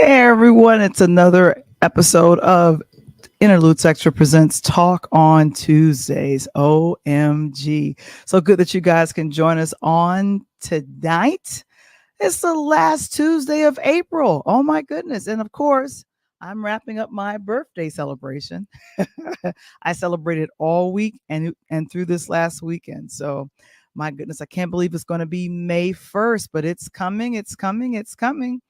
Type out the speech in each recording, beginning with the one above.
Hey everyone, it's another episode of Interludes Extra presents Talk on Tuesdays. OMG. So good that you guys can join us on tonight. It's the last Tuesday of April. Oh my goodness. And of course, I'm wrapping up my birthday celebration. I celebrated all week and through this last weekend. So my goodness, I can't believe it's going to be May 1st, but it's coming, it's coming, it's coming.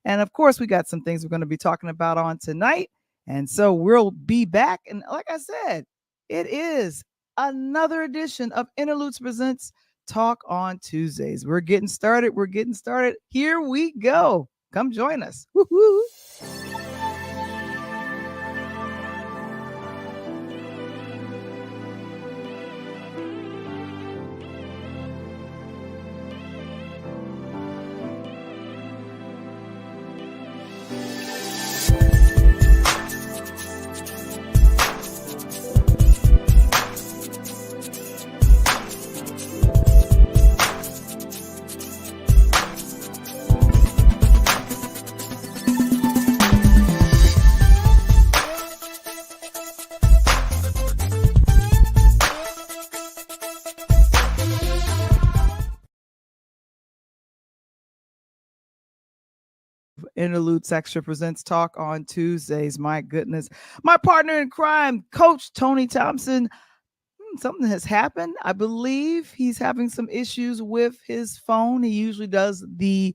And of course, we got some things we're going to be talking about on tonight. And so we'll be back. And like I said, it is another edition of Interludes Presents Talk on Tuesdays. We're getting started. We're getting started. Here we go. Come join us. Woo-hoo. Interludes Extra presents Talk on Tuesdays. My goodness. My partner in crime, Coach Tony Thompson. Something has happened. I believe he's having some issues with his phone. He usually does the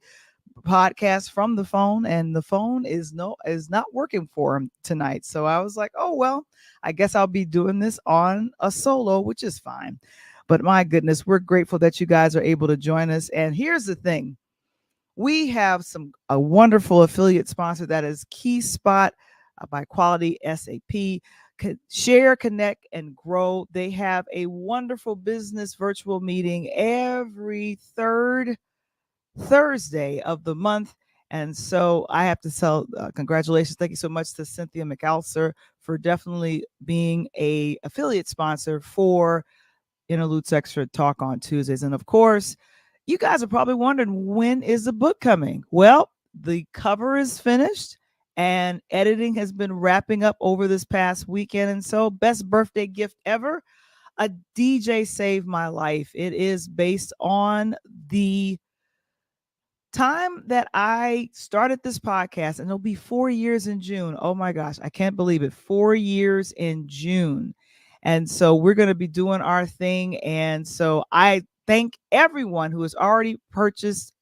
podcast from the phone, and the phone is not working for him tonight. So I was like, oh well, I guess I'll be doing this on a solo, which is fine. But my goodness, we're grateful that you guys are able to join us. And here's the thing. We have a wonderful affiliate sponsor that is Key Spot by Quality SAP. Share, connect, and grow. They have a wonderful business virtual meeting every third Thursday of the month. And so I have to tell congratulations. Thank you so much to Cynthia McAllister for definitely being a affiliate sponsor for Interludes Extra Talk on Tuesdays. And of course, you guys are probably wondering, when is the book coming? Well, the cover is finished and editing has been wrapping up over this past weekend. And so, best birthday gift ever, a DJ saved my life. It is based on the time that I started this podcast, and it'll be 4 years in June. Oh my gosh, I can't believe it. 4 years in June. And so we're going to be doing our thing. And so I thank everyone who has already pre-purchased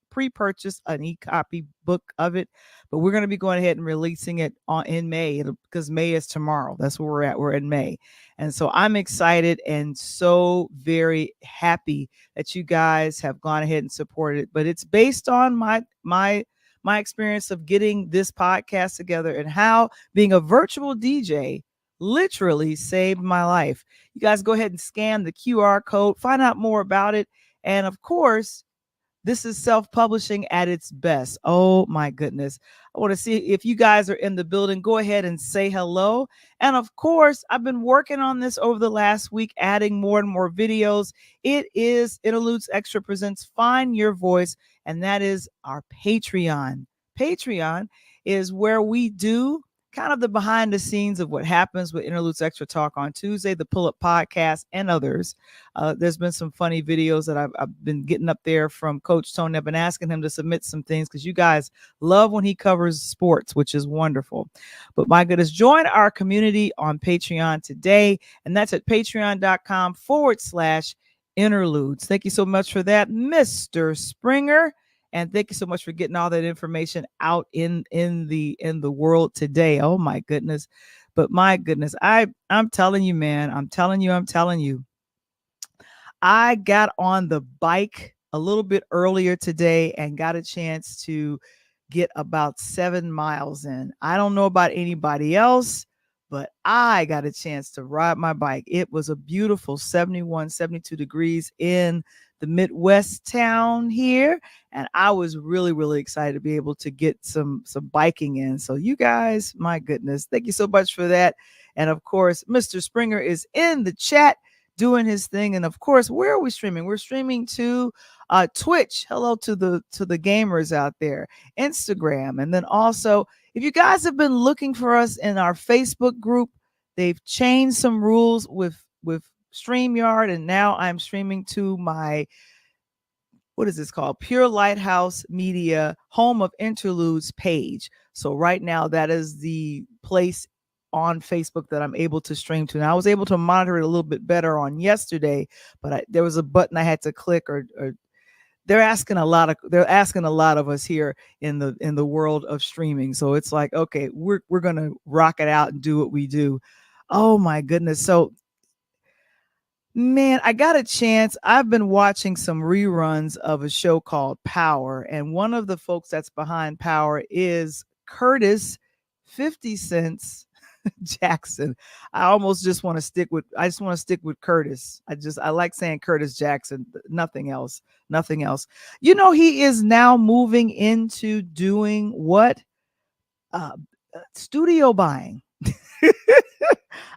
an e-copy book of it. But we're going to be going ahead and releasing it in May, because May is tomorrow. That's where we're at. We're in May. And so I'm excited and so very happy that you guys have gone ahead and supported it. But it's based on my experience of getting this podcast together and how being a virtual DJ literally saved my life. You guys go ahead and scan the QR code, find out more about it. And of course, this is self-publishing at its best. Oh my goodness. I want to see if you guys are in the building. Go ahead and say hello. And of course, I've been working on this over the last week, adding more and more videos. It is Interludes Extra presents Find Your Voice, and that is our Patreon. Patreon is where we do kind of the behind the scenes of what happens with Interludes Extra Talk on Tuesday, the Pull Up Podcast, and others. There's been some funny videos that I've been getting up there from Coach Tony. I've been asking him to submit some things because you guys love when he covers sports, which is wonderful. But my goodness, join our community on Patreon today, and that's at patreon.com/interludes. Thank you so much for that, Mr. Springer. And thank you so much for getting all that information out in the world today. Oh my goodness. But my goodness, I'm telling you, man, I'm telling you. I got on the bike a little bit earlier today and got a chance to get about 7 miles in. I don't know about anybody else, but I got a chance to ride my bike. It was a beautiful 71, 72 degrees in the Midwest town here. And I was really, really excited to be able to get some biking in. So you guys, my goodness, thank you so much for that. And of course, Mr. Springer is in the chat. doing his thing. And of course, where are we streaming? We're streaming to Twitch. Hello to the gamers out there. Instagram. And then also, if you guys have been looking for us in our Facebook group, they've changed some rules with StreamYard, and now I'm streaming to my, what is this called? Pure Lighthouse Media, home of Interludes page. So right now, that is the place on Facebook that I'm able to stream to. Now I was able to monitor it a little bit better on yesterday, but there was a button I had to click, or they're asking a lot of us here in the world of streaming. So it's like, okay, we're gonna rock it out and do what we do. Oh my goodness. So man, I got a chance. I've been watching some reruns of a show called Power, and one of the folks that's behind Power is Curtis 50 Cents Jackson. I almost just want to stick with I just want to stick with Curtis. I like saying Curtis Jackson, nothing else. Nothing else. You know, he is now moving into doing what? Uh, Studio buying.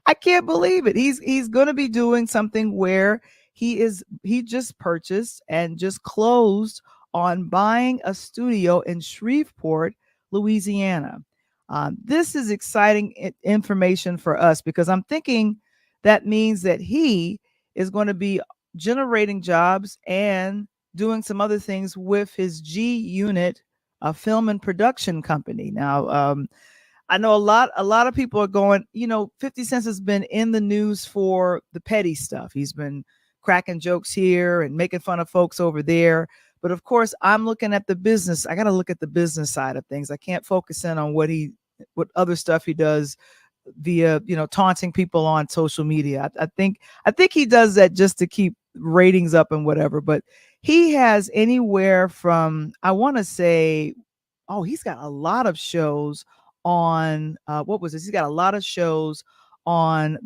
I can't believe it. He's going to be doing something where he just purchased and just closed on buying a studio in Shreveport, Louisiana. This is exciting information for us because I'm thinking that means that he is going to be generating jobs and doing some other things with his G Unit, a film and production company. Now, I know a lot of people are going, 50 Cent has been in the news for the petty stuff. He's been cracking jokes here and making fun of folks over there. But of course, I'm looking at the business. I got to look at the business side of things. I can't focus in on what other stuff he does via, taunting people on social media. I think he does that just to keep ratings up and whatever. But he has anywhere from, I want to say, oh, he's got a lot of shows on what was this? He's got a lot of shows on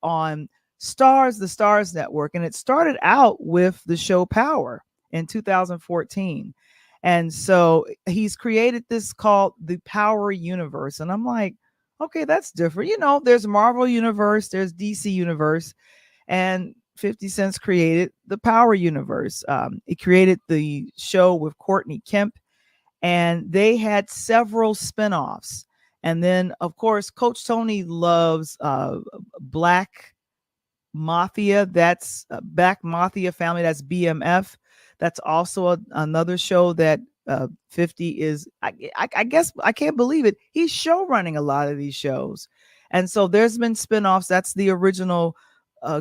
on the Stars Network, and it started out with the show Power in 2014. And so he's created this called the Power Universe. And I'm like, okay, that's different. There's Marvel Universe, there's DC Universe, and 50 Cent's created the Power Universe. He created the show with Courtney Kemp, and they had several spinoffs. And then, of course, Coach Tony loves Black Mafia. That's Black Mafia Family. That's BMF. That's also another show that 50 is. I guess I can't believe it. He's show running a lot of these shows, and so there's been spinoffs. That's the original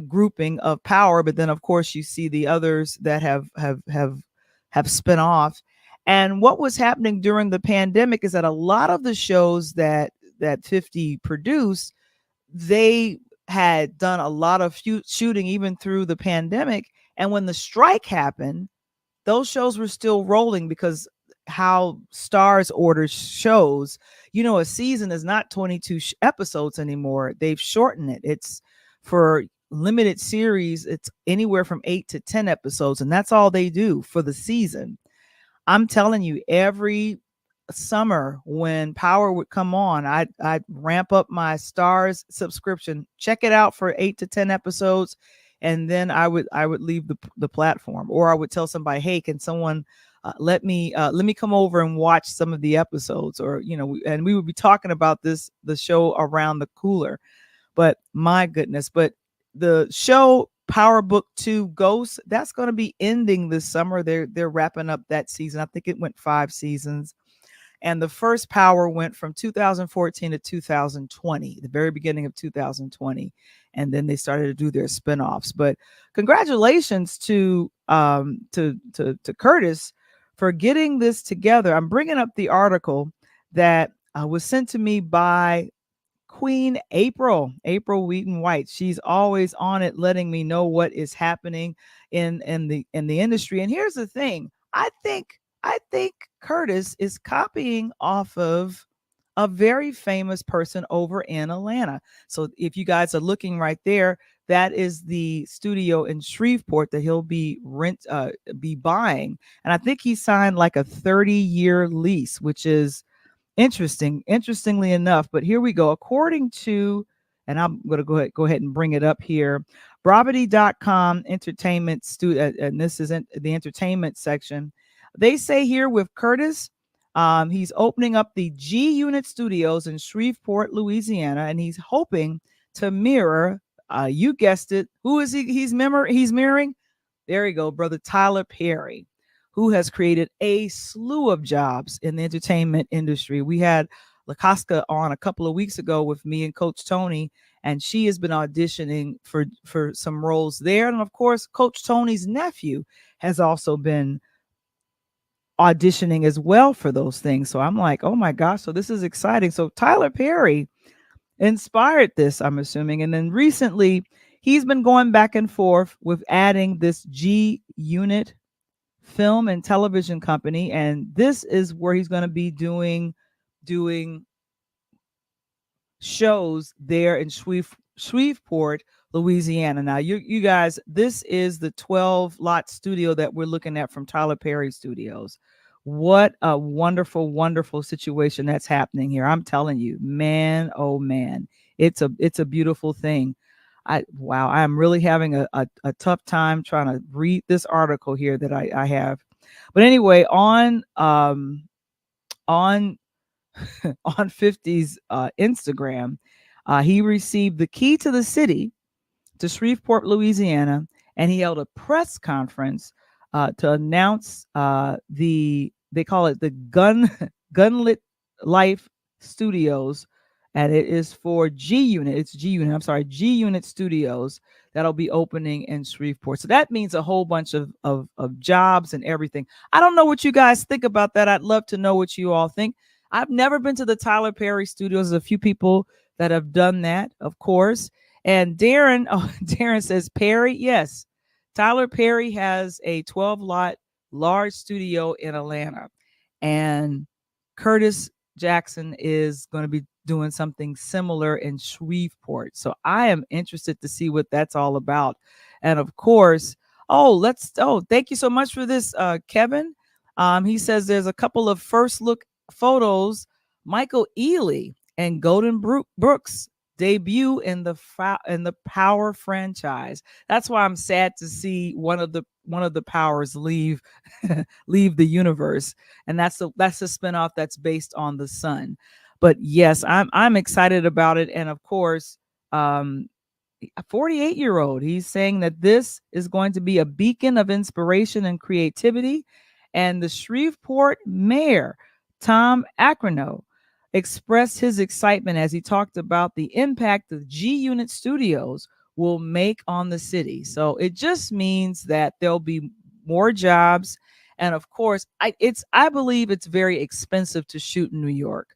grouping of Power, but then of course you see the others that have spin off. And what was happening during the pandemic is that a lot of the shows that 50 produced, they had done a lot of shooting even through the pandemic. And when the strike happened, those shows were still rolling because how Stars orders shows, a season is not 22 episodes anymore. They've shortened it. It's for limited series. It's anywhere from 8 to 10 episodes. And that's all they do for the season. I'm telling you, every summer when Power would come on, I'd ramp up my Stars subscription, check it out for 8 to 10 episodes, and then I would leave the platform, or I would tell somebody, hey, can someone let me come over and watch some of the episodes, or and we would be talking about the show around the cooler. But my goodness, but the show Power Book 2 Ghosts, that's going to be ending this summer. They're wrapping up that season. I think it went 5 seasons. And the first Power went from 2014 to 2020, the very beginning of 2020. And then they started to do their spinoffs. But congratulations to Curtis for getting this together. I'm bringing up the article that was sent to me by Queen April Wheaton White. She's always on it, letting me know what is happening in the industry. And here's the thing: I think Curtis is copying off of a very famous person over in Atlanta. So if you guys are looking right there, that is the studio in Shreveport that he'll be buying. And I think he signed like a 30-year lease, which is interestingly enough. But here we go. According to and I'm going to go ahead and bring it up here. Bravity.com entertainment and this isn't the entertainment section. They say here with Curtis, he's opening up the G Unit Studios in Shreveport, Louisiana, and he's hoping to mirror. You guessed it. Who is he? He's mirroring. There you go, brother Tyler Perry, who has created a slew of jobs in the entertainment industry. We had LaCasca on a couple of weeks ago with me and Coach Tony, and she has been auditioning for some roles there. And of course, Coach Tony's nephew has also been auditioning as well for those things. So I'm like, oh my gosh, so this is exciting. So Tyler Perry inspired this, I'm assuming. And then recently, he's been going back and forth with adding this G Unit film and television company, and this is where he's going to be doing shows there in Shreveport, Louisiana. Now, you guys, this is the 12 lot studio that we're looking at from Tyler Perry Studios. What a wonderful, wonderful situation that's happening here. I'm telling you, man, oh man, it's a beautiful thing. I'm really having a tough time trying to read this article here that I have. But anyway, on on 50's Instagram, he received the key to the city to Shreveport, Louisiana, and he held a press conference to announce they call it the Gunlit Life Studios, and it is for G Unit. It's G Unit. I'm sorry, G Unit Studios that'll be opening in Shreveport. So that means a whole bunch of jobs and everything. I don't know what you guys think about that. I'd love to know what you all think. I've never been to the Tyler Perry Studios. There's a few people that have done that, of course. And Darren, Darren says Perry. Yes, Tyler Perry has a 12 lot large studio in Atlanta, and Curtis Jackson is going to be doing something similar in Shreveport. So I am interested to see what that's all about. And of course, thank you so much for this, Kevin. He says there's a couple of first look photos. Michael Ealy and Golden Brooks debut in the Power franchise. That's why I'm sad to see one of the Powers leave leave the universe, and that's the spinoff that's based on the Sun. But yes, I'm excited about it, and of course, a 48-year-old, he's saying that this is going to be a beacon of inspiration and creativity, and the Shreveport mayor Tom Acrono expressed his excitement as he talked about the impact the G Unit Studios will make on the city. So it just means that there'll be more jobs, and of course, I believe it's very expensive to shoot in New York.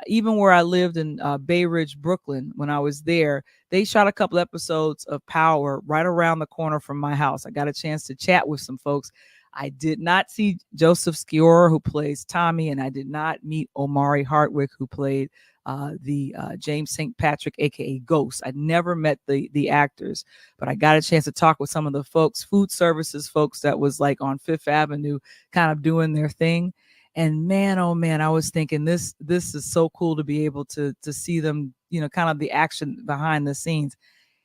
Even where I lived in Bay Ridge, Brooklyn, when I was there, they shot a couple episodes of Power right around the corner from my house. I got a chance to chat with some folks. I did not see Joseph Sciorra, who plays Tommy, and I did not meet Omari Hardwick, who played the James St. Patrick, aka Ghost. I never met the actors, but I got a chance to talk with some of the folks, food services folks that was like on Fifth Avenue, kind of doing their thing. And man, oh man, I was thinking this is so cool to be able to see them, kind of the action behind the scenes.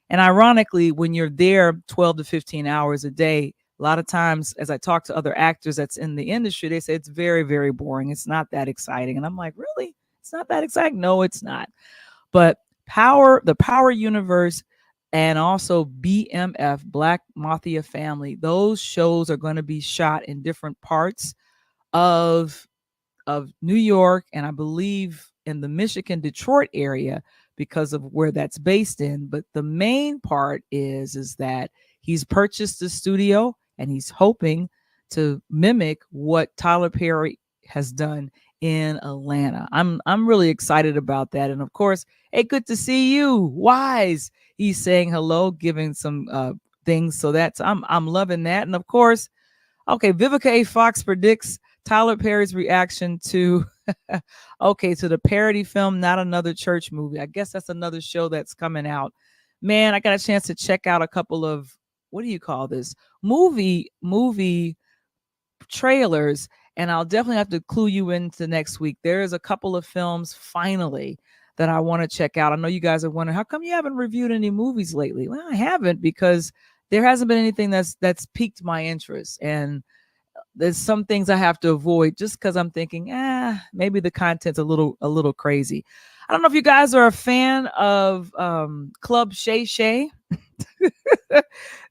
And ironically, when you're there 12 to 15 hours a day, a lot of times, as I talk to other actors that's in the industry, they say it's very, very boring. It's not that exciting. And I'm like, really? It's not that exciting? No, it's not. But the Power universe, and also BMF, Black Mafia Family, those shows are going to be shot in different parts of New York, and I believe in the Michigan, Detroit area because of where that's based in. But the main part is that he's purchased the studio and he's hoping to mimic what Tyler Perry has done in Atlanta. I'm really excited about that. And of course, hey, good to see you, Wise. He's saying hello, giving some things. So I'm loving that. And of course, okay, Vivica A. Fox predicts Tyler Perry's reaction to to the parody film Not Another Church Movie. I guess that's another show that's coming out. Man, I got a chance to check out a couple of, what do you call this, movie trailers, and I'll definitely have to clue you into next week. There's a couple of films finally that I want to check out. I know you guys are wondering, how come you haven't reviewed any movies lately? Well, I haven't, because there hasn't been anything that's piqued my interest. And there's some things I have to avoid just because I'm thinking, maybe the content's a little crazy. I don't know if you guys are a fan of Club Shay Shay.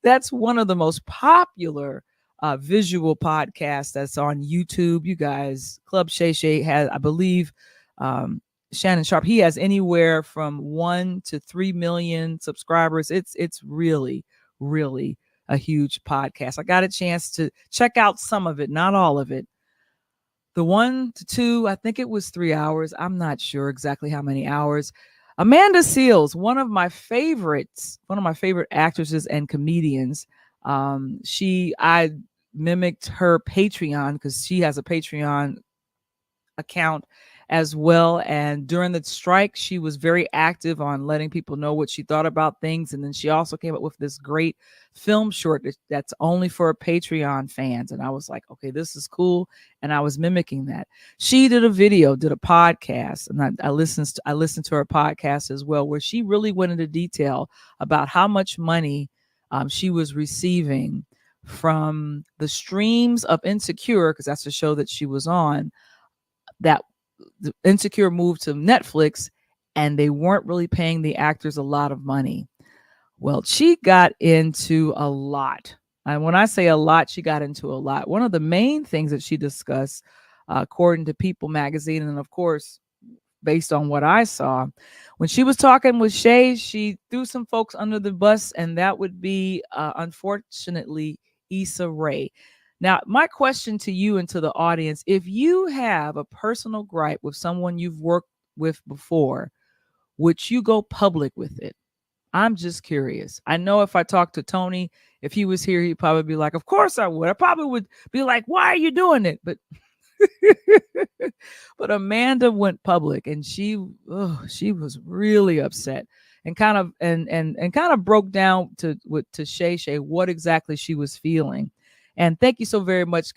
That's one of the most popular visual podcasts that's on YouTube. You guys, Club Shay Shay has, I believe, Shannon Sharp. He has anywhere from 1 to 3 million subscribers. It's really, really a huge podcast. I got a chance to check out some of it, not all of it. The 1 to 2, I think it was 3 hours. I'm not sure exactly how many hours. Amanda Seales, one of my favorite actresses and comedians. I mimicked her Patreon because she has a Patreon account as well. And during the strike, she was very active on letting people know what she thought about things. And then she also came up with this great film short that's only for Patreon fans. And I was like, okay, this is cool. And I was mimicking that. She did a podcast, and I listened to her podcast as well, where she really went into detail about how much money she was receiving from the streams of Insecure, because that's the show that she was on, that the Insecure moved to Netflix, and they weren't really paying the actors a lot of money. Well, she got into a lot. And when I say a lot, she got into a lot. One of the main things that she discussed, according to People magazine, and of course, based on what I saw, when she was talking with Shay, she threw some folks under the bus, and that would be, unfortunately, Issa Rae. Now, my question to you and to the audience, if you have a personal gripe with someone you've worked with before, would you go public with it? I'm just curious. I know if I talked to Tony, if he was here, he'd probably be like, of course I would. I probably would be like, why are you doing it? But but Amanda went public, and she was really upset, and kind of broke down to Shay Shay what exactly she was feeling. And thank you so very much,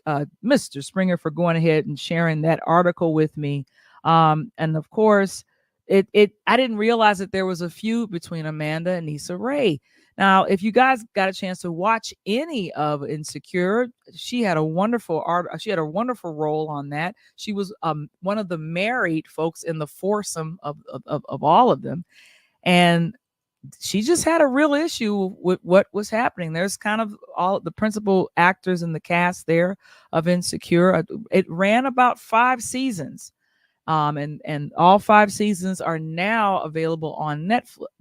Mr. Springer, for going ahead and sharing that article with me. And of course, it I didn't realize that there was a feud between Amanda and Issa Rae. Now, if you guys got a chance to watch any of Insecure, she had a wonderful role on that. She was one of the married folks in the foursome of all of them. And she just had a real issue with what was happening. There's kind of all the principal actors in the cast there of Insecure. It ran about 5 seasons. And all 5 seasons are now available on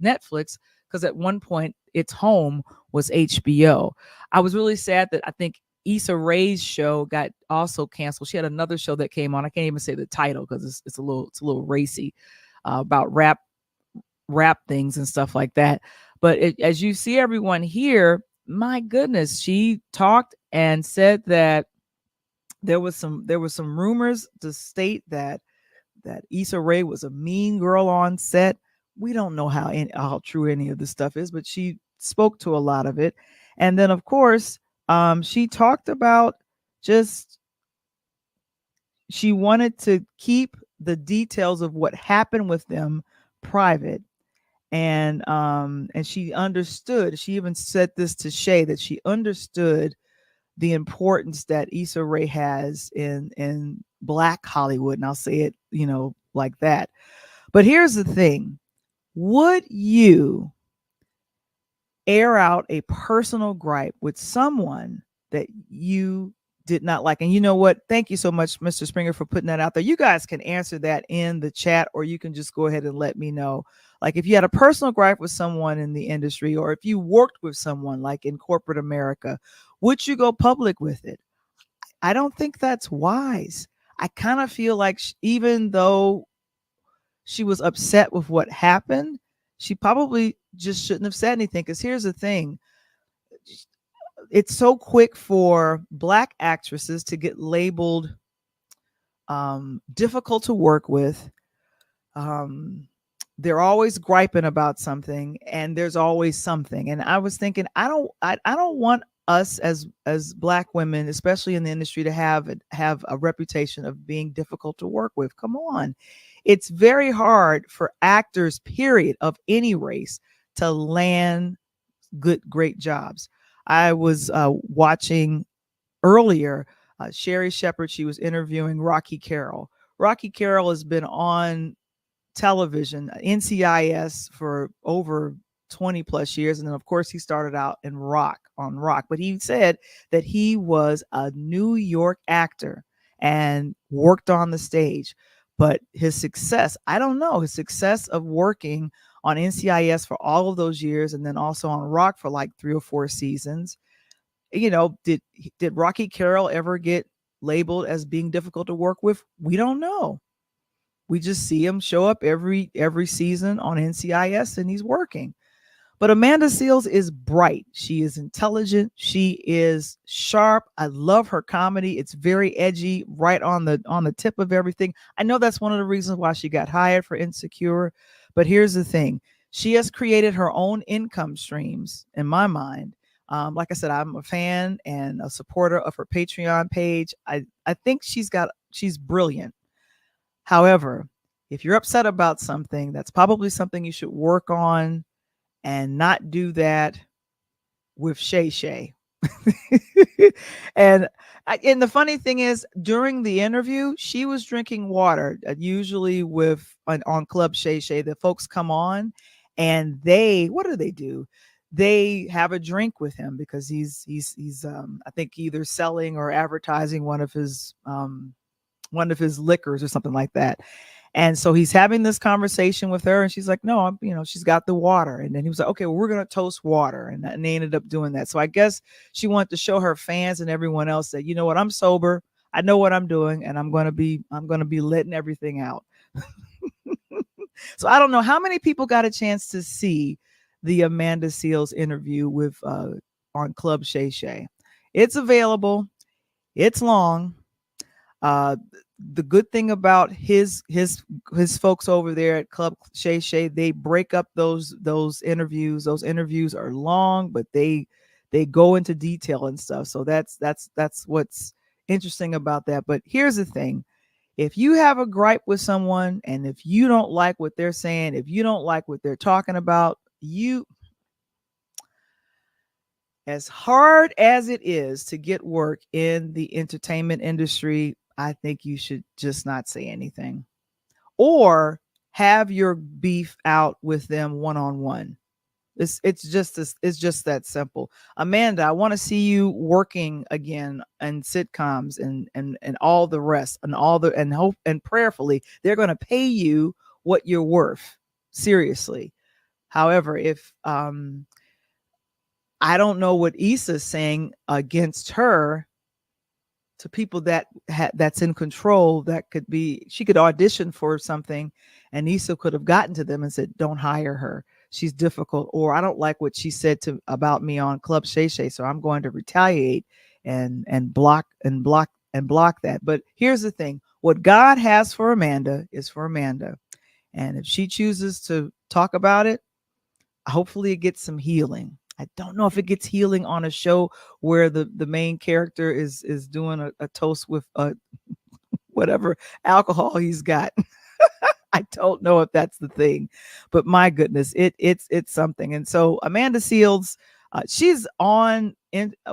Netflix, because at one point its home was HBO. I was really sad that I think Issa Rae's show got also canceled. She had another show that came on. I can't even say the title because it's a little racy, about rap things and stuff like that. But as you see everyone here, my goodness, she talked and said that there was some rumors to state that Issa Rae was a mean girl on set. We don't know how true any of this stuff is, but she spoke to a lot of it. And then, of course, she talked about just she wanted to keep the details of what happened with them private. And she understood. She even said this to Shay, that she understood the importance that Issa Rae has in Black Hollywood, and I'll say it, like that. But here's the thing: would you air out a personal gripe with someone that you did not like? And you know what? Thank you so much, Mr. Springer, for putting that out there. You guys can answer that in the chat, or you can just go ahead and let me know. Like, if you had a personal gripe with someone in the industry, or if you worked with someone like in corporate America, would you go public with it? I don't think that's wise. I kind of feel like even though she was upset with what happened, she probably just shouldn't have said anything. Because here's the thing: it's so quick for Black actresses to get labeled difficult to work with. They're always griping about something, and there's always something. And I was thinking, I don't want us as Black women, especially in the industry, to have a reputation of being difficult to work with. Come on. It's very hard for actors, period, of any race to land great jobs. I was watching earlier Sherry Shepard. She was interviewing Rocky Carroll. Rocky Carroll has been on television, NCIS, for over 20 plus years. And then, of course, he started out in rock. But he said that he was a New York actor and worked on the stage. But his success, I don't know, his success of working on NCIS for all of those years and then also on rock for like 3 or 4 seasons. Did Rocky Carroll ever get labeled as being difficult to work with? We don't know. We just see him show up every season on NCIS and he's working. But Amanda Seales is bright. She is intelligent. She is sharp. I love her comedy. It's very edgy, right on the tip of everything. I know that's one of the reasons why she got hired for Insecure. But here's the thing. She has created her own income streams, in my mind. Like I said, I'm a fan and a supporter of her Patreon page. I think she's brilliant. However, if you're upset about something, that's probably something you should work on and not do that with Shay Shay. and the funny thing is, during the interview, she was drinking water. Usually on Club Shay Shay, the folks come on and what do? They have a drink with him because he's I think either selling or advertising one of his liquors or something like that. And so he's having this conversation with her and she's like, no, she's got the water. And then he was like, okay, well, we're going to toast water. And they ended up doing that. So I guess she wanted to show her fans and everyone else that, you know what, I'm sober. I know what I'm doing and I'm going to be letting everything out. So I don't know how many people got a chance to see the Amanda Seales interview with on Club Shay Shay. It's available. It's long. The good thing about his folks over there at Club Shay Shay, they break up those interviews. Those interviews are long, but they go into detail and stuff. So that's what's interesting about that. But here's the thing. If you have a gripe with someone and if you don't like what they're saying, if you don't like what they're talking about, as hard as it is to get work in the entertainment industry, I think you should just not say anything or have your beef out with them one-on-one. It's just that simple. Amanda, I want to see you working again in sitcoms and all the rest and hope and prayerfully they're going to pay you what you're worth. Seriously. However, if I don't know what Issa's saying against her to people that's in control, that could be, she could audition for something and Issa could have gotten to them and said, don't hire her. She's difficult. Or I don't like what she said about me on Club Shay Shay. So I'm going to retaliate and block that. But here's the thing. What God has for Amanda is for Amanda. And if she chooses to talk about it, hopefully it gets some healing. I don't know if it gets healing on a show where the main character is doing a toast with whatever alcohol he's got. I don't know if that's the thing, but my goodness, it's something. And so Amanda Seales, she's on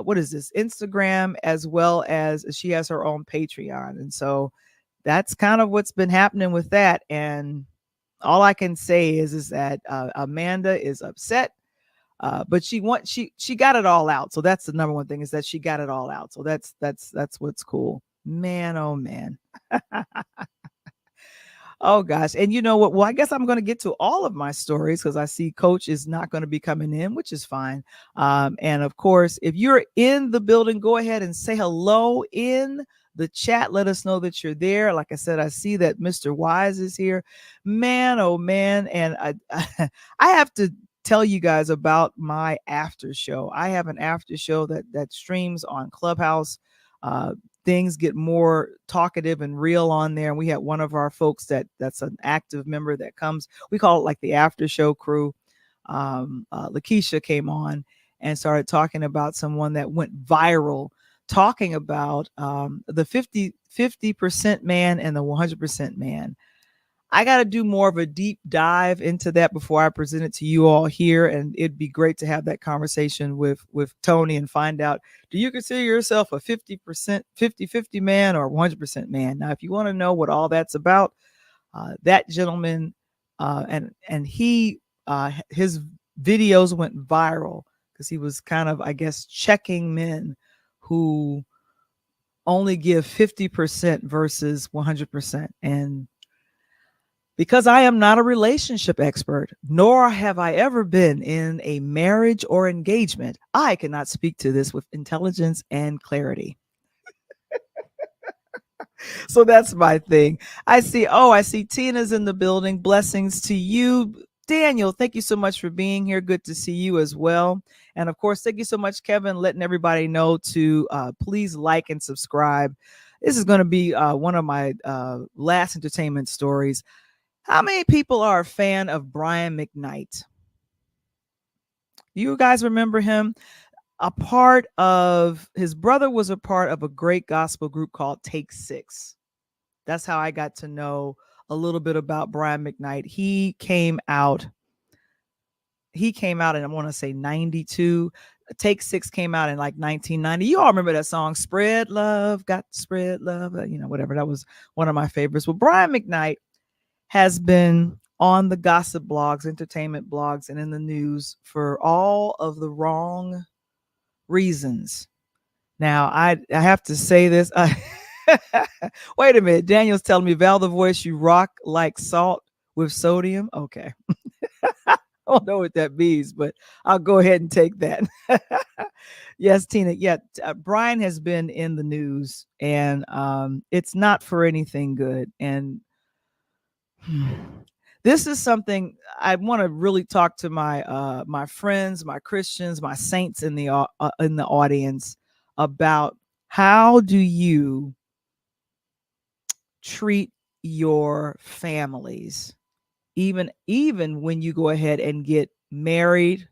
what is this, Instagram, as well as she has her own Patreon. And so that's kind of what's been happening with that. And all I can say is that Amanda is upset. But she got it all out. So that's the number one thing, is that she got it all out. So that's what's cool. Man, oh man. Oh gosh. And you know what? Well, I guess I'm going to get to all of my stories because I see Coach is not going to be coming in, which is fine. And of course, if you're in the building, go ahead and say hello in the chat. Let us know that you're there. Like I said, I see that Mr. Wise is here. Man, oh man. And I have to tell you guys about my after show. I have an after show that streams on Clubhouse. Things get more talkative and real on there. And we had one of our folks that's an active member that comes. We call it like the after show crew. Lakeisha came on and started talking about someone that went viral, talking about the 50% man and the 100% man. I got to do more of a deep dive into that before I present it to you all here. And it'd be great to have that conversation with Tony and find out, do you consider yourself a 50%, 50-50 man or 100% man? Now, if you want to know what all that's about, that gentleman, and he, his videos went viral because he was kind of, I guess, checking men who only give 50% versus 100%. And because I am not a relationship expert, nor have I ever been in a marriage or engagement, I cannot speak to this with intelligence and clarity. So that's my thing. I see Tina's in the building. Blessings to you. Daniel, thank you so much for being here. Good to see you as well. And of course, thank you so much, Kevin, letting everybody know to please like and subscribe. This is going to be one of my last entertainment stories. How many people are a fan of Brian McKnight? You guys remember him? A part of his brother was a part of a great gospel group called Take Six. That's how I got to know a little bit about Brian McKnight. He came out and I want to say 92. Take Six came out in like 1990. You all remember that song, Spread Love, Got to Spread Love, whatever. That was one of my favorites. Well, Brian McKnight has been on the gossip blogs, entertainment blogs, and in the news for all of the wrong reasons. Now, I have to say this. Wait a minute. Daniel's telling me, Val the Voice, you rock like salt with sodium. Okay. I don't know what that means, but I'll go ahead and take that. Yes, Tina. Yeah, Brian has been in the news, and it's not for anything good. And this is something I want to really talk to my friends, my Christians, my saints in the audience about. How do you treat your families, even when you go ahead and get married,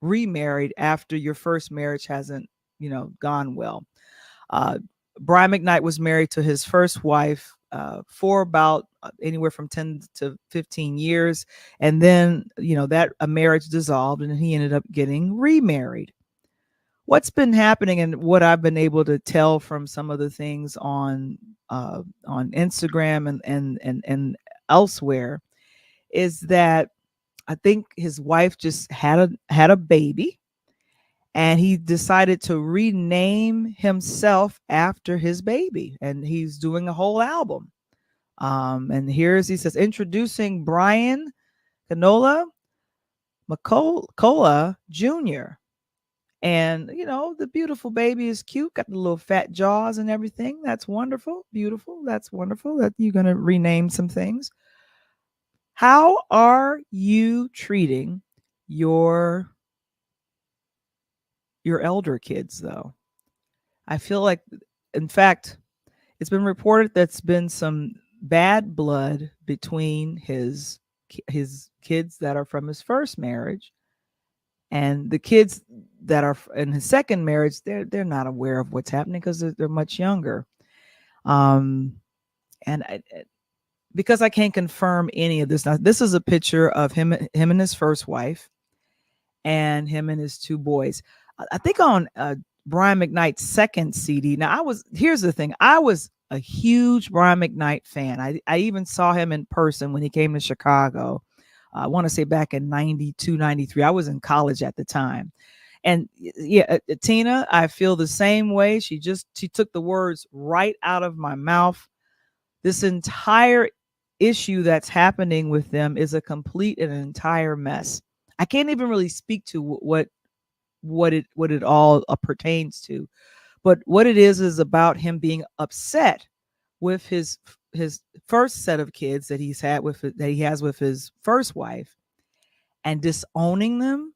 remarried after your first marriage hasn't gone well? Brian McKnight was married to his first wife for about anywhere from 10 to 15 years. And then, that a marriage dissolved and he ended up getting remarried. What's been happening and what I've been able to tell from some of the things on Instagram and elsewhere is that I think his wife just had a baby, and he decided to rename himself after his baby, and he's doing a whole album. And he says, introducing Brian Canola McCullough Jr. And the beautiful baby is cute, got the little fat jaws and everything. That's wonderful, beautiful. That's wonderful that you're going to rename some things. How are you treating your elder kids, though? I feel like, in fact, it's been reported that's been some bad blood between his kids that are from his first marriage and the kids that are in his second marriage. They're not aware of what's happening because they're much younger. And because I can't confirm any of this. Now, this is a picture of him and his first wife, and him and his two boys. I think on Brian McKnight's second CD. Now, here's the thing. I was a huge Brian McKnight fan. I even saw him in person when he came to Chicago. I want to say back in 92, 93. I was in college at the time. And yeah, Tina, I feel the same way. She took the words right out of my mouth. This entire issue that's happening with them is a complete and entire mess. I can't even really speak to what it all pertains to, but what it is about him being upset with his first set of kids that he has with his first wife, and disowning them,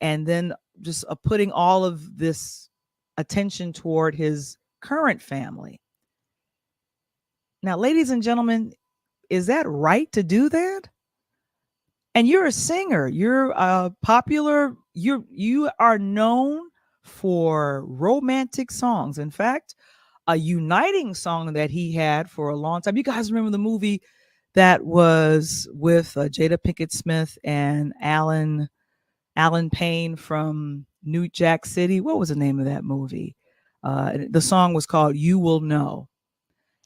and then just putting all of this attention toward his current family. Now, ladies and gentlemen, is that right to do that? And you're a singer. You're popular. You are known for romantic songs. In fact, a uniting song that he had for a long time. You guys remember the movie that was with Jada Pinkett Smith and Alan Payne from New Jack City? What was the name of that movie? The song was called "You Will Know,"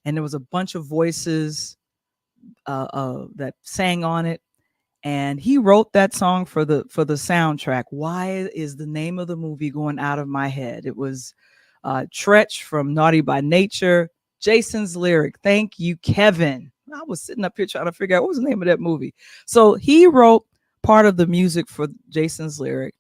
and there was a bunch of voices that sang on it, and he wrote that song for the soundtrack. Why is the name of the movie going out of my head? It was Tretch from Naughty by Nature. Jason's lyric. Thank you, Kevin. I was sitting up here trying to figure out what was the name of that movie. So he wrote part of the music for Jason's lyric,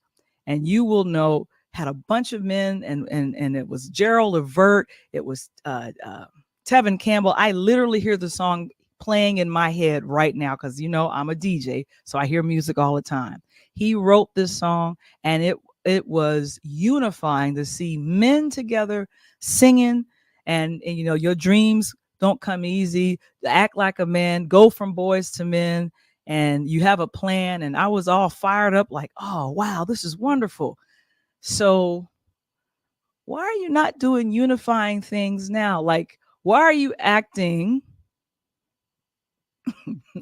and You Will Know had a bunch of men, and it was Gerald Levert. It was Tevin Campbell. I literally hear the song playing in my head right now because I'm a DJ, so I hear music all the time. He wrote this song, and it was unifying to see men together singing, and your dreams don't come easy. Act like a man, go from boys to men, and you have a plan. And I was all fired up, like, oh wow, this is wonderful. So why are you not doing unifying things now? Like, why are you acting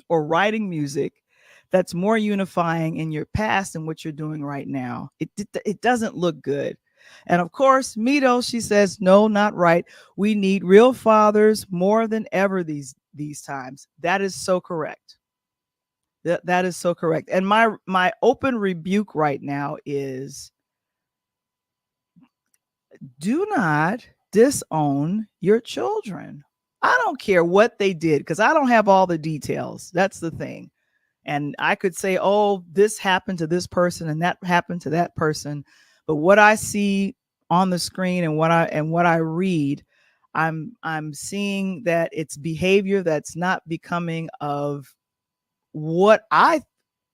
or writing music that's more unifying in your past than what you're doing right now? It doesn't look good. And of course, Mito, she says, no, not right. We need real fathers more than ever these times. That is so correct. That is so correct. And my open rebuke right now is, do not disown your children. I don't care what they did because I don't have all the details. That's the thing. And I could say, oh, this happened to this person and that happened to that person. But what I see on the screen and what I read, I'm seeing that it's behavior that's not becoming of what I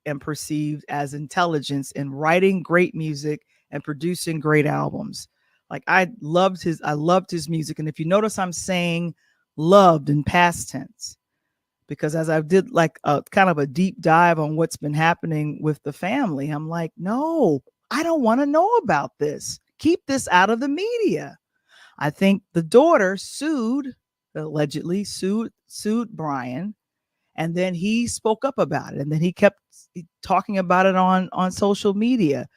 am perceived as intelligence in writing great music and producing great albums. Like I loved his music. And if you notice, I'm saying loved in past tense because as I did like a kind of a deep dive on what's been happening with the family, I'm like, no, I don't want to know about this. Keep this out of the media. I think the daughter allegedly sued Brian, and then he spoke up about it, and then he kept talking about it on social media.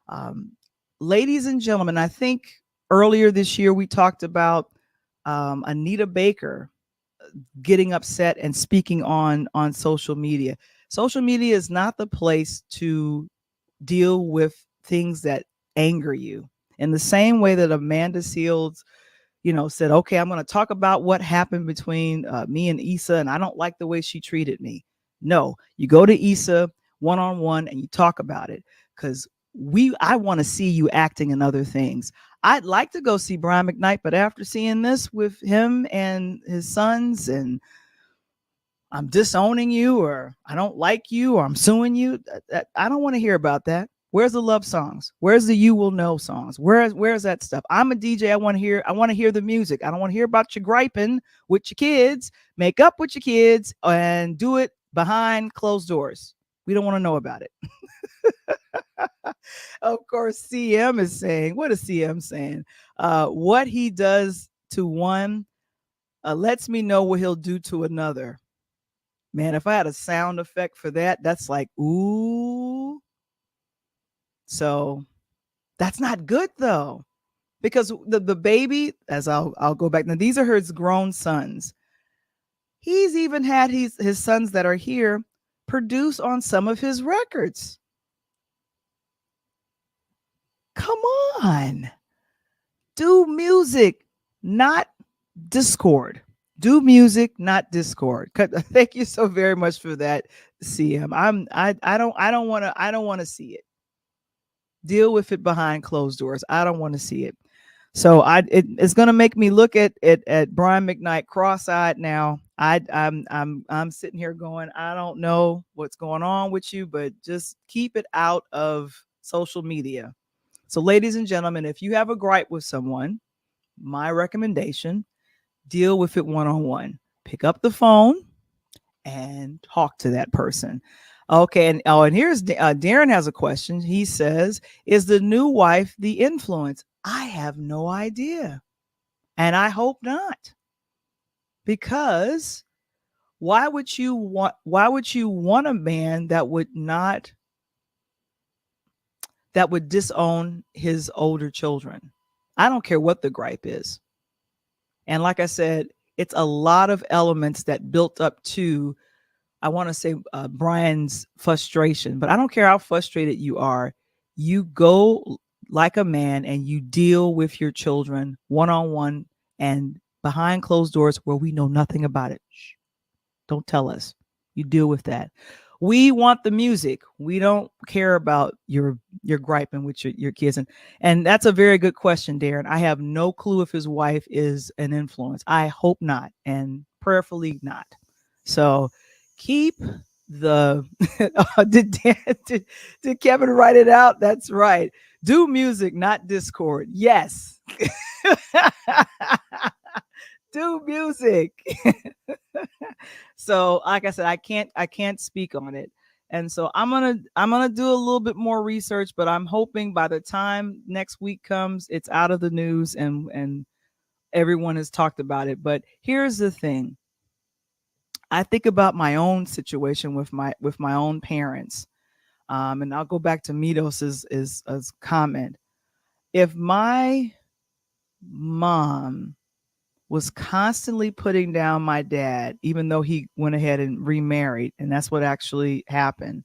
Um, Ladies and gentlemen, I think earlier this year we talked about Anita Baker getting upset and speaking on social media. Social media is not the place to deal with things that anger you. In the same way that Amanda Seales, said, okay, I'm going to talk about what happened between me and Issa, and I don't like the way she treated me. No, you go to Issa one-on-one and you talk about it because I want to see you acting in other things. I'd like to go see Brian McKnight, but after seeing this with him and his sons, and I'm disowning you, or I don't like you, or I'm suing you, I don't want to hear about that. Where's the love songs? Where's the You Will Know songs? Where's that stuff? I'm a DJ. I want to hear the music. I don't want to hear about you griping with your kids. Make up with your kids and do it behind closed doors. We don't want to know about it. Of course, CM is saying, what is CM saying? What he does to one lets me know what he'll do to another. Man, if I had a sound effect for that, that's like, ooh. So that's not good though, because the baby, as I'll go back now, these are his grown sons. He's even had his sons that are here produce on some of his records. Come on. Do music, not Discord. Do music, not Discord. Thank you so very much for that, CM. I don't want to see it. Deal with it behind closed doors. I don't want to see it. So it's gonna make me look at Brian McKnight cross-eyed now. I'm sitting here going, I don't know what's going on with you, but just keep it out of social media. So, ladies and gentlemen, if you have a gripe with someone, my recommendation, deal with it one-on-one. Pick up the phone and talk to that person. Okay, and here's Darren has a question. He says, "Is the new wife the influence?" I have no idea, and I hope not, because why would you want a man that would disown his older children? I don't care what the gripe is. And like I said, it's a lot of elements that built up to, I want to say, Brian's frustration, but I don't care how frustrated you are. You go like a man and you deal with your children one on one and behind closed doors where we know nothing about it. Shh, don't tell us. You deal with that. We want the music. We don't care about your griping with your kids. And that's a very good question, Darren. I have no clue if his wife is an influence. I hope not, and prayerfully not. So keep the did Kevin write it out? That's right. Do music, not Discord. Yes. Do music. So like I said, I can't speak on it. And so I'm gonna do a little bit more research, but I'm hoping by the time next week comes, it's out of the news and everyone has talked about it. But here's the thing. I think about my own situation with my own parents. And I'll go back to Midos's comment. If my mom was constantly putting down my dad, even though he went ahead and remarried, and that's what actually happened.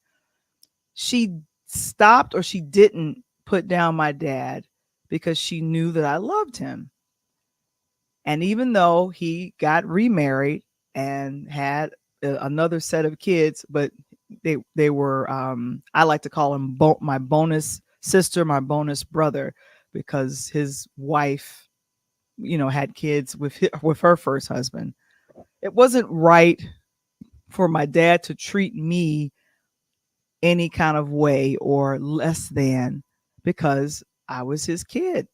She stopped, or she didn't put down my dad because she knew that I loved him. And even though he got remarried and had another set of kids, but they were I like to call him my bonus sister, my bonus brother, because his wife, had kids with her first husband. It wasn't right for my dad to treat me any kind of way or less than because I was his kid.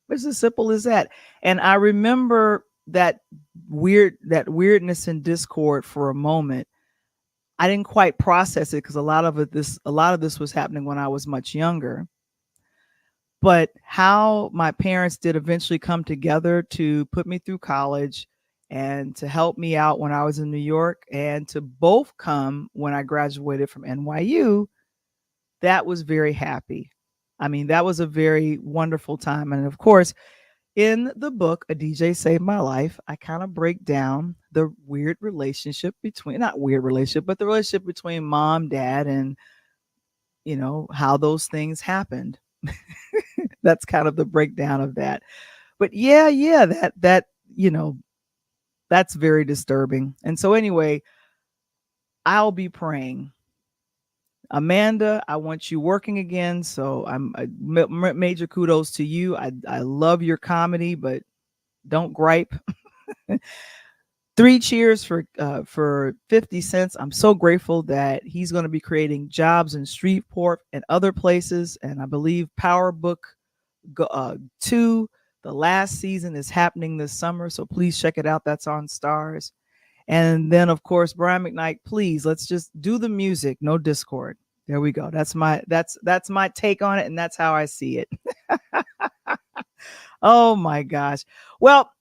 It's as simple as that. And I remember that weirdness and discord for a moment. I didn't quite process it because a lot of this was happening when I was much younger. But how my parents did eventually come together to put me through college and to help me out when I was in New York and to both come when I graduated from NYU, that was very happy. I mean, that was a very wonderful time. And of course, in the book, A DJ Saved My Life, I kind of break down the weird relationship between, not weird relationship, but the relationship between mom, dad, and, how those things happened. That's kind of the breakdown of that. But yeah, you know, that's very disturbing. And so anyway, I'll be praying. Amanda, I want you working again. So major kudos to you. I love your comedy, but don't gripe. Three cheers for 50 cents. I'm so grateful that he's going to be creating jobs in Shreveport and other places. And I believe Power Book 2, the last season, is happening this summer. So please check it out. That's on Stars. And then of course, Brian McKnight, please let's just do the music, no Discord. There we go. That's my take on it, and that's how I see it. Oh my gosh. Well,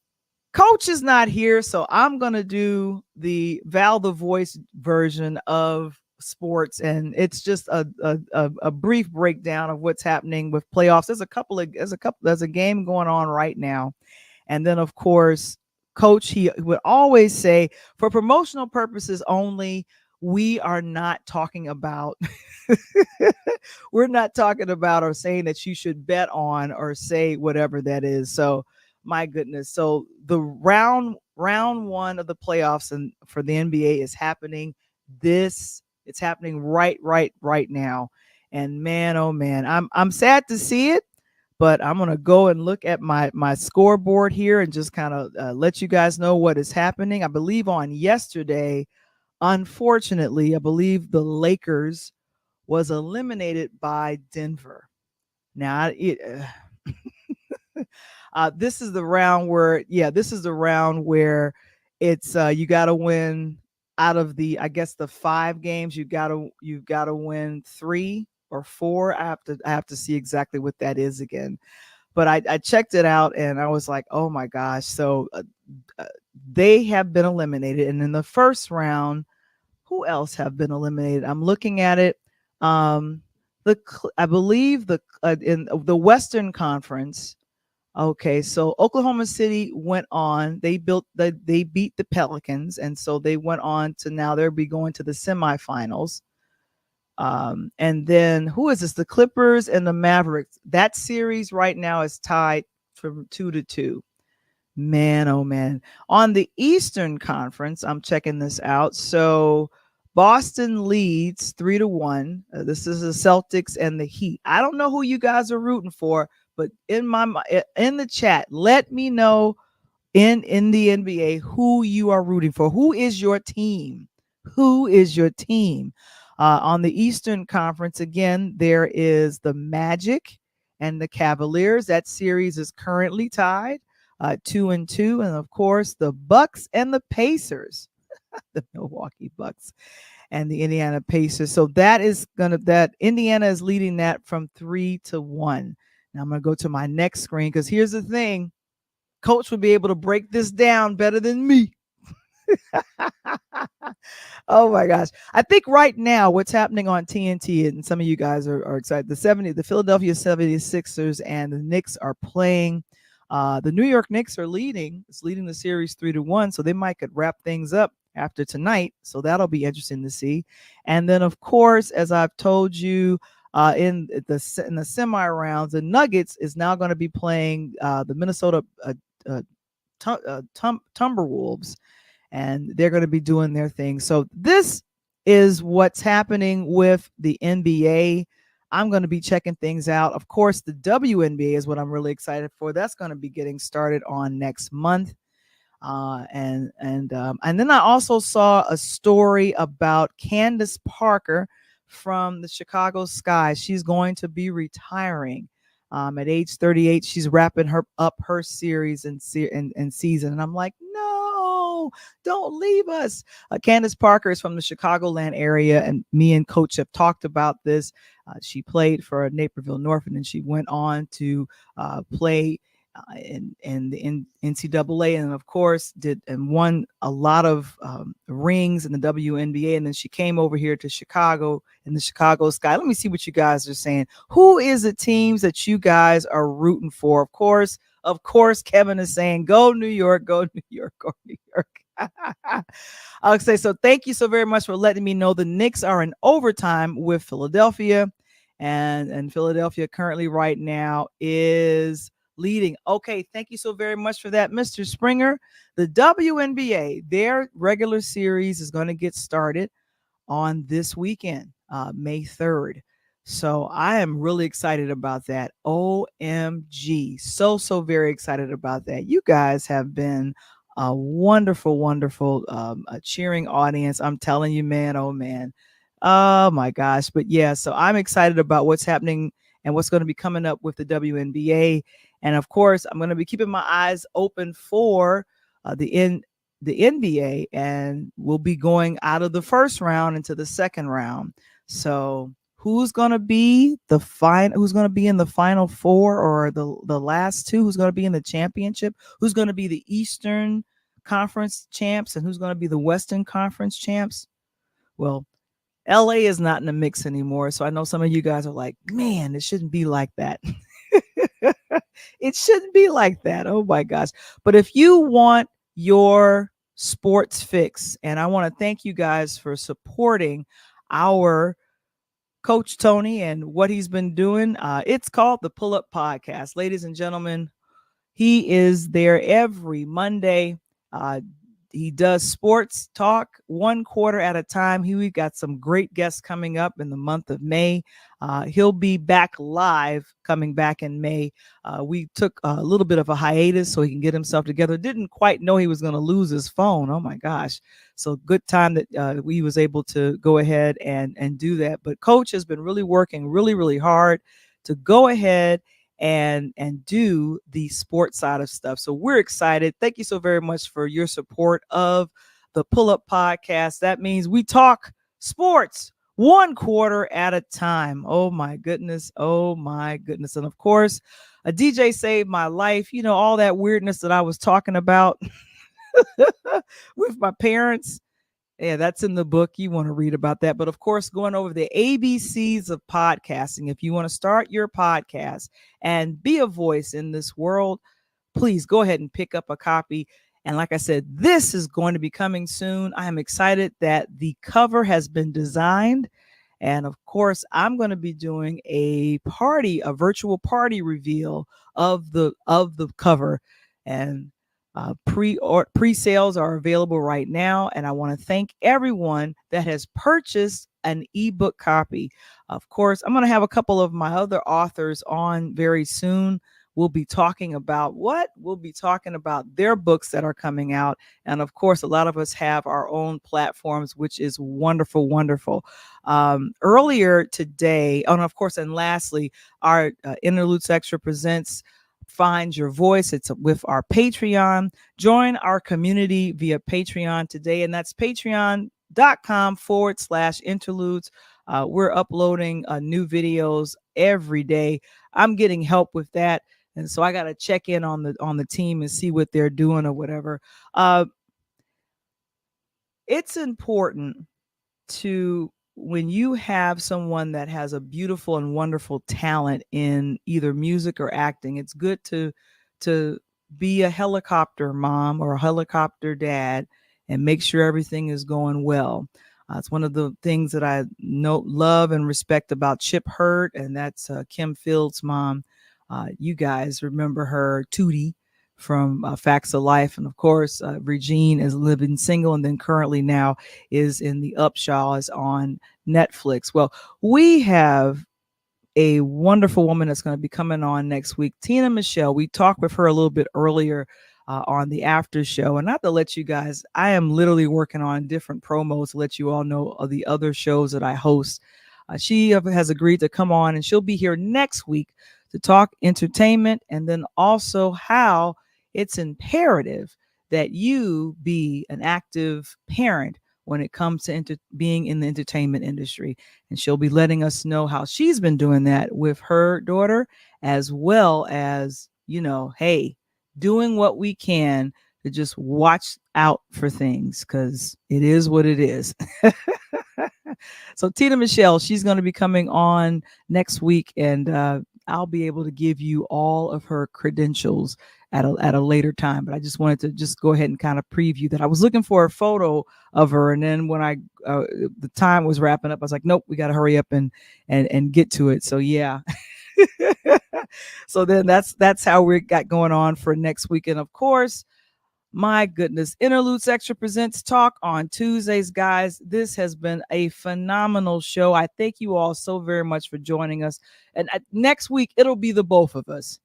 Coach is not here, so I'm gonna do the Val the Voice version of sports, and it's just a brief breakdown of what's happening with playoffs. There's a game going on right now, and then of course, Coach, he would always say, for promotional purposes only, we are not talking about we're not talking about or saying that you should bet on or say whatever that is. So my goodness. So the round one of the playoffs and for the NBA is happening. It's happening right now. And man, oh man, I'm sad to see it, but I'm gonna go and look at my scoreboard here and just kind of let you guys know what is happening. I believe on yesterday, unfortunately, I believe the Lakers was eliminated by Denver. Now, this is the round where it's you got to win. out of the, I guess, the 5 games, you've got to win 3 or 4. I have to see exactly what that is again. But I checked it out and I was like, oh my gosh. So uh, they have been eliminated. And in the first round, who else have been eliminated? I'm looking at it. Um, I believe in the Western Conference. Okay, so Oklahoma City went on. They beat the Pelicans, and so they went on to now they'll be going to the semifinals. And then who is this? The Clippers and the Mavericks. That series right now is tied from 2-2. Man, oh man. On the Eastern Conference, I'm checking this out. So Boston leads 3-1. This is the Celtics and the Heat. I don't know who you guys are rooting for, but in the chat, let me know in the NBA who you are rooting for. Who is your team? Who is your team? On the Eastern Conference, again, there is the Magic and the Cavaliers. That series is currently tied 2-2, and of course the Bucks and the Pacers, the Milwaukee Bucks and the Indiana Pacers. So that Indiana is leading that from 3-1. Now I'm gonna go to my next screen because here's the thing. Coach would be able to break this down better than me. Oh my gosh. I think right now what's happening on TNT, and some of you guys are excited. The Philadelphia 76ers and the Knicks are playing. The New York Knicks are leading the series 3-1. So they might could wrap things up after tonight. So that'll be interesting to see. And then of course, as I've told you, in the semi rounds, the Nuggets is now going to be playing the Minnesota Timberwolves, and they're going to be doing their thing. So this is what's happening with the NBA. I'm going to be checking things out. Of course, the WNBA is what I'm really excited for. That's going to be getting started on next month. And then I also saw a story about Candace Parker from the Chicago Sky. She's going to be retiring at age 38. She's wrapping up her series and season. And I'm like, no, don't leave us. Candace Parker is from the Chicagoland area, and me and Coach have talked about this. She played for Naperville North, and then she went on to play in the NCAA, and of course did and won a lot of rings in the WNBA. And then she came over here to Chicago in the Chicago Sky. Let me see what you guys are saying. Who is the teams that you guys are rooting for? Of course, Kevin is saying, go New York, go New York, go New York. I'll say so. Thank you so very much for letting me know. The Knicks are in overtime with Philadelphia, and Philadelphia currently right now is leading. Okay, thank you so very much for that, Mr. Springer. The WNBA, their regular series is going to get started on this weekend, May 3rd. So I am really excited about that. OMG. So very excited about that. You guys have been a wonderful cheering audience. I'm telling you, man, oh man. Oh my gosh. But yeah, so I'm excited about what's happening and what's going to be coming up with the WNBA. And of course, I'm going to be keeping my eyes open for the NBA, and we'll be going out of the first round into the second round. So who's going to be who's going to be in the final four, or the last two? Who's going to be in the championship? Who's going to be the Eastern Conference champs, and who's going to be the Western Conference champs? Well, LA is not in the mix anymore. So I know some of you guys are like, man, it shouldn't be like that. It shouldn't be like that. Oh my gosh. But if you want your sports fix, and I want to thank you guys for supporting our Coach Tony and what he's been doing. It's called the Pull Up Podcast. Ladies and gentlemen, he is there every Monday. He does sports talk 1 quarter at a time. We've got some great guests coming up in the month of May. He'll be back live coming back in May. We took a little bit of a hiatus so he can get himself together. Didn't quite know he was going to lose his phone. Oh my gosh. So good time that we was able to go ahead and do that. But Coach has been really working really hard to go ahead and do the sports side of stuff. So we're excited. Thank you so very much for your support of the Pull Up Podcast. That means we talk sports one quarter at a time. Oh my goodness. Oh my goodness. And of course, a DJ saved my life. You know, all that weirdness that I was talking about with my parents. Yeah, that's in the book. You want to read about that. But of course, going over the ABCs of podcasting. If you want to start your podcast and be a voice in this world, please go ahead and pick up a copy. And like I said, this is going to be coming soon. I am excited that the cover has been designed. And of course, I'm going to be doing a virtual party reveal of the cover. And pre-sales are available right now, and I want to thank everyone that has purchased an ebook copy. Of course, I'm going to have a couple of my other authors on very soon. We'll be talking about their books that are coming out. And of course, a lot of us have our own platforms, which is wonderful, wonderful. Earlier today, and of course, and lastly, our Interludes Extra presents Find Your Voice. It's with our Patreon. Join our community via Patreon today, and that's patreon.com/interludes. We're uploading new videos every day. I'm getting help with that, and so I got to check in on the team and see what they're doing or whatever. It's important to, when you have someone that has a beautiful and wonderful talent in either music or acting, it's good to be a helicopter mom or a helicopter dad and make sure everything is going well. It's one of the things that I love and respect about Chip Hurd, and that's Kim Fields' mom. You guys remember her, Tootie, from Facts of Life. And of course, Regine is living single and then currently now is in the Upshaws on Netflix. Well, we have a wonderful woman that's going to be coming on next week, Tina Michelle. We talked with her a little bit earlier on the after show. And not to let you guys, I am literally working on different promos to let you all know of the other shows that I host. She has agreed to come on, and she'll be here next week to talk entertainment, and then also how it's imperative that you be an active parent when it comes to being in the entertainment industry. And she'll be letting us know how she's been doing that with her daughter, as well as, hey, doing what we can to just watch out for things, because it is what it is. So Tina Michelle, she's going to be coming on next week, and I'll be able to give you all of her credentials at a later time. But I just wanted to just go ahead and kind of preview that. I was looking for a photo of her, and then when the time was wrapping up, I was like, nope, we got to hurry up and get to it. So yeah. So then that's how we got going on for next week. And of course, my goodness, Interludes Extra presents Talk on Tuesdays, guys. This has been a phenomenal show. I thank you all so very much for joining us. And next week, it'll be the both of us.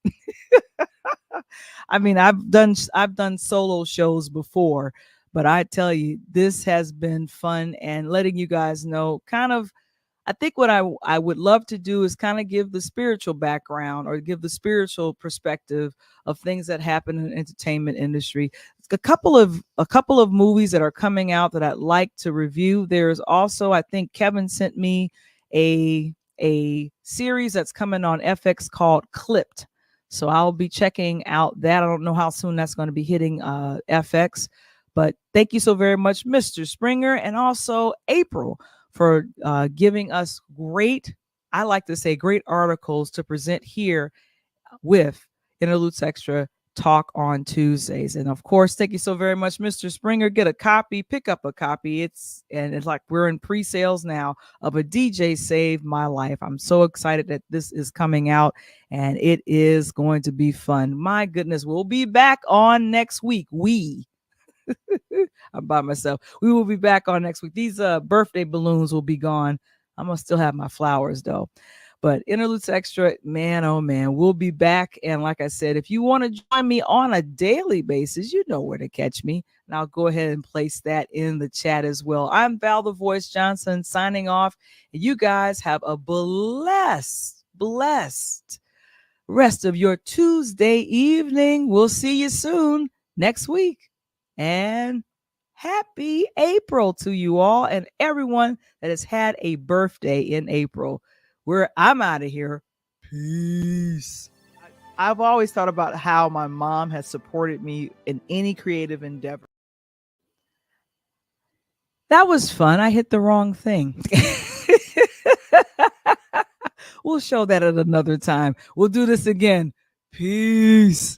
I mean, I've done solo shows before, but I tell you, this has been fun, and letting you guys know kind of, I think what I would love to do is kind of give the spiritual background or give the spiritual perspective of things that happen in the entertainment industry. A couple of movies that are coming out that I'd like to review. There's also, I think Kevin sent me a series that's coming on FX called Clipped. So I'll be checking out that. I don't know how soon that's going to be hitting FX, but thank you so very much, Mr. Springer, and also April, for giving us great articles to present here with Interludes Extra Talk on Tuesdays. And of course, thank you so very much, Mr. Springer. Get a copy, pick up a copy. It's like we're in pre-sales now of A DJ Saved My Life. I'm so excited that this is coming out, and it is going to be fun. My goodness, we'll be back on next week. I'm by myself. We will be back on next week. These birthday balloons will be gone. I'm gonna still have my flowers though. But Interludes Extra, man, oh man, we'll be back. And like I said, if you want to join me on a daily basis, you know where to catch me. And I'll go ahead and place that in the chat as well. I'm Val the Voice Johnson signing off. And you guys have a blessed rest of your Tuesday evening. We'll see you soon next week. And Happy April to you all and everyone that has had a birthday in April. I'm out of here. Peace. I've always thought about how my mom has supported me in any creative endeavor. That was fun. I hit the wrong thing. We'll show that at another time. We'll do this again. Peace.